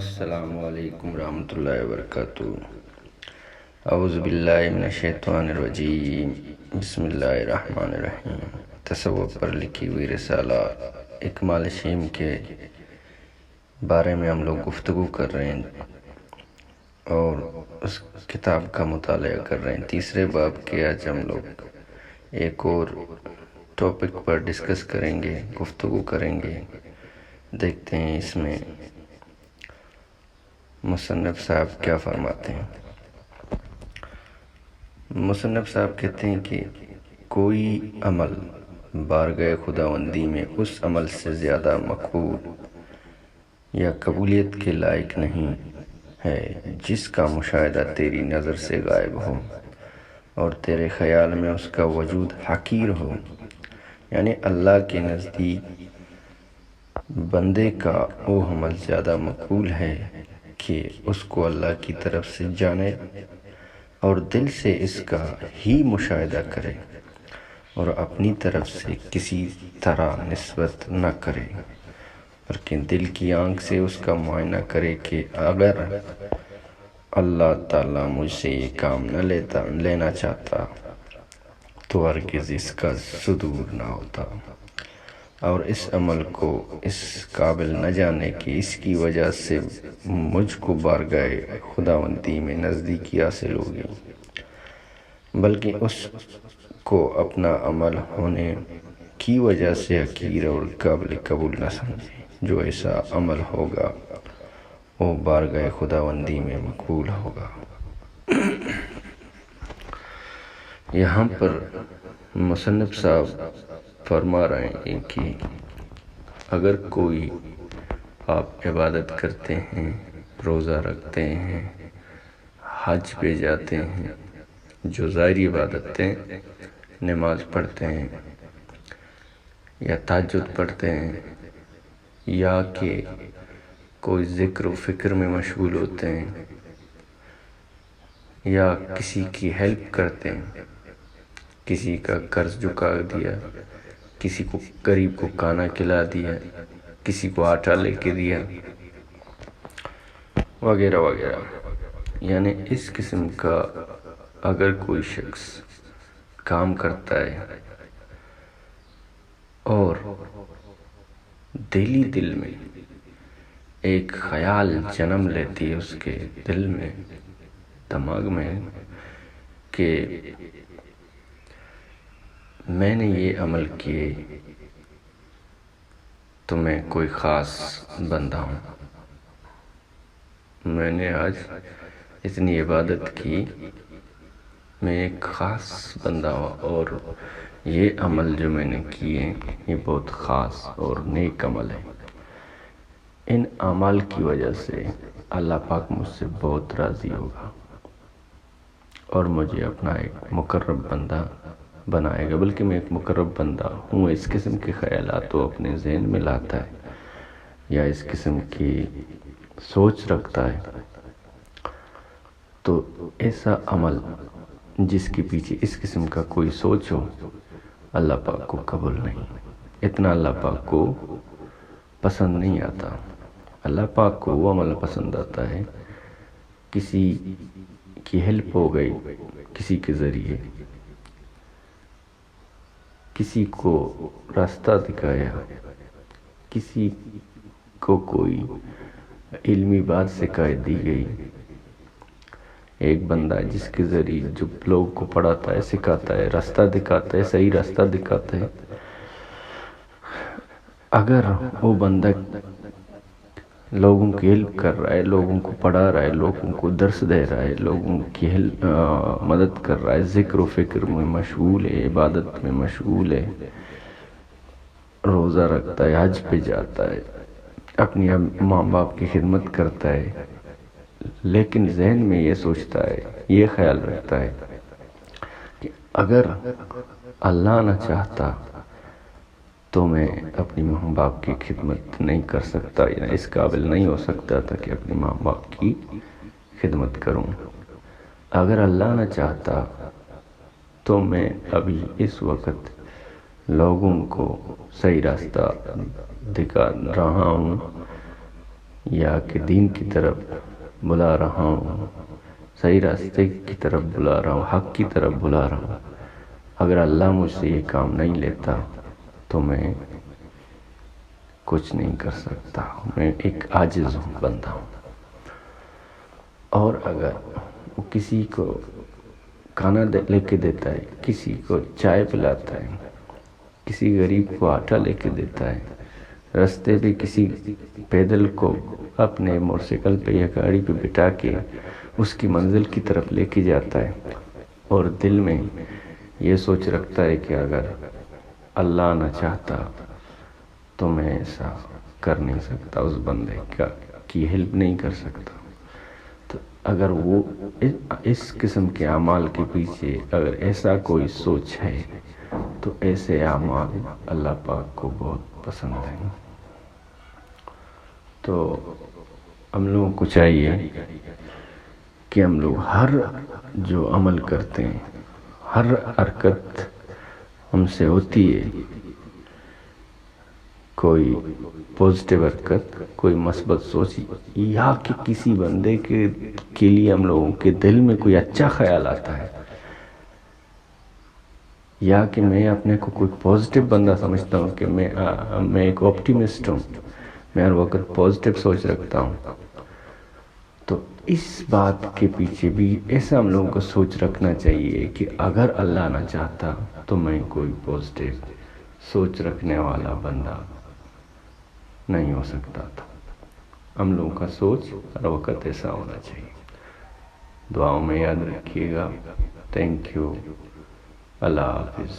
السلام علیکم ورحمۃ اللہ وبرکاتہ۔ اعوذ باللہ من الشیطان الرجیم، بسم اللہ الرحمن الرحیم۔ تصوف پر لکھی ہوئی رسالہ اکمال شیم کے بارے میں ہم لوگ گفتگو کر رہے ہیں اور اس کتاب کا مطالعہ کر رہے ہیں۔ تیسرے باب کے آج ہم لوگ ایک اور ٹاپک پر ڈسکس کریں گے، گفتگو کریں گے۔ دیکھتے ہیں اس میں مصنف صاحب کیا فرماتے ہیں۔ مصنف صاحب کہتے ہیں کہ کوئی عمل بارگاہ خداوندی میں اس عمل سے زیادہ مقبول یا قبولیت کے لائق نہیں ہے جس کا مشاہدہ تیری نظر سے غائب ہو اور تیرے خیال میں اس کا وجود حقیر ہو۔ یعنی اللہ کے نزدیک بندے کا وہ عمل زیادہ مقبول ہے کہ اس کو اللہ کی طرف سے جانے اور دل سے اس کا ہی مشاہدہ کرے اور اپنی طرف سے کسی طرح نسبت نہ کرے، بلکہ دل کی آنکھ سے اس کا معائنہ کرے کہ اگر اللہ تعالیٰ مجھ سے یہ کام نہ لینا چاہتا تو ہرگز اس کا صدور نہ ہوتا، اور اس عمل کو اس قابل نہ جانے کہ اس کی وجہ سے مجھ کو بارگاہ خداوندی میں نزدیکی حاصل ہوگی، بلکہ اس کو اپنا عمل ہونے کی وجہ سے حقیر اور قابل قبول نہ سمجھے۔ جو ایسا عمل ہوگا وہ بارگاہ خداوندی میں مقبول ہوگا۔ یہاں پر مصنف صاحب فرما رہے ہیں کہ اگر کوئی آپ عبادت کرتے ہیں، روزہ رکھتے ہیں، حج پہ جاتے ہیں، جو ظاہری عبادتیں، نماز پڑھتے ہیں یا تہجد پڑھتے ہیں، یا کہ کوئی ذکر و فکر میں مشغول ہوتے ہیں، یا کسی کی ہیلپ کرتے ہیں، کسی کا قرض چکا دیا، کسی کو غریب کو کھانا کھلا دیا، کسی کو آٹا لے کے دیا، وغیرہ وغیرہ۔ یعنی اس قسم کا اگر کوئی شخص کام کرتا ہے اور دل میں ایک خیال جنم لیتی ہے اس کے دل میں، دماغ میں، کہ میں نے یہ عمل کیے تو میں کوئی خاص بندہ ہوں، میں نے آج اتنی عبادت کی، میں ایک خاص بندہ ہوں، اور یہ عمل جو میں نے کیے یہ بہت خاص اور نیک عمل ہے۔ ان اعمال کی وجہ سے اللہ پاک مجھ سے بہت راضی ہوگا اور مجھے اپنا ایک مقرب بندہ بنائے گا، بلکہ میں ایک مقرب بندہ ہوں۔ اس قسم کے خیالات وہ اپنے ذہن میں لاتا ہے یا اس قسم کی سوچ رکھتا ہے، تو ایسا عمل جس کے پیچھے اس قسم کا کوئی سوچ ہو اللہ پاک کو قبول نہیں، اتنا اللہ پاک کو پسند نہیں آتا۔ اللہ پاک کو وہ عمل پسند آتا ہے کسی کی ہیلپ ہو گئی، کسی کے ذریعے کسی کو راستہ دکھایا، کسی کو کوئی علمی بات سکھائی دی گئی، ایک بندہ جس کے ذریعے جو لوگ کو پڑھاتا ہے، سکھاتا ہے، راستہ دکھاتا ہے، صحیح راستہ دکھاتا ہے، اگر وہ بندہ لوگوں کی ہیلپ کر رہا ہے، لوگوں کو پڑھا رہا ہے، لوگوں کو درس دے رہا ہے، لوگوں کی مدد کر رہا ہے، ذکر و فکر میں مشغول ہے، عبادت میں مشغول ہے، روزہ رکھتا ہے، حج پہ جاتا ہے، اپنی ماں باپ کی خدمت کرتا ہے، لیکن ذہن میں یہ سوچتا ہے، یہ خیال رکھتا ہے کہ اگر اللہ نہ چاہتا تو میں اپنی ماں باپ کی خدمت نہیں کر سکتا، یا اس قابل نہیں ہو سکتا تھا کہ اپنی ماں باپ کی خدمت کروں۔ اگر اللہ نہ چاہتا تو میں ابھی اس وقت لوگوں کو صحیح راستہ دکھا رہا ہوں، یا کہ دین کی طرف بلا رہا ہوں، صحیح راستے کی طرف بلا رہا ہوں، حق کی طرف بلا رہا ہوں، اگر اللہ مجھ سے یہ کام نہیں لیتا تو میں کچھ نہیں کر سکتا، میں ایک عاجز ہوں، بندہ ہوں۔ اور اگر وہ کسی کو کھانا لے کے دیتا ہے، کسی کو چائے پلاتا ہے، کسی غریب کو آٹا لے کے دیتا ہے، رستے پہ کسی پیدل کو اپنے موٹر سائیکل پہ یا گاڑی پہ بٹھا کے اس کی منزل کی طرف لے کے جاتا ہے، اور دل میں یہ سوچ رکھتا ہے کہ اگر اللہ نہ چاہتا تو میں ایسا کر نہیں سکتا، اس بندے کی ہیلپ نہیں کر سکتا، تو اگر وہ اس قسم کے اعمال کے پیچھے اگر ایسا کوئی سوچ ہے تو ایسے اعمال اللہ پاک کو بہت پسند ہیں۔ تو ہم لوگوں کو چاہیے کہ ہم لوگ ہر جو عمل کرتے ہیں، ہر حرکت ہم سے ہوتی ہے، کوئی پازیٹیو حرکت، کوئی مثبت سوچ، یا کہ کسی بندے کے لیے ہم لوگوں کے دل میں کوئی اچھا خیال آتا ہے، یا کہ میں اپنے کو کوئی پازیٹیو بندہ سمجھتا ہوں کہ میں ایک آپٹیمسٹ ہوں، میں ہر وقت پازیٹیو سوچ رکھتا ہوں، تو اس بات کے پیچھے بھی ایسا ہم لوگوں کو سوچ رکھنا چاہیے کہ اگر اللہ نہ چاہتا تو میں کوئی پازیٹیو سوچ رکھنے والا بندہ نہیں ہو سکتا تھا۔ ہم لوگوں کا سوچ ہر وقت ایسا ہونا چاہیے۔ دعاؤں میں یاد رکھیے گا۔ Thank you. اللہ حافظ۔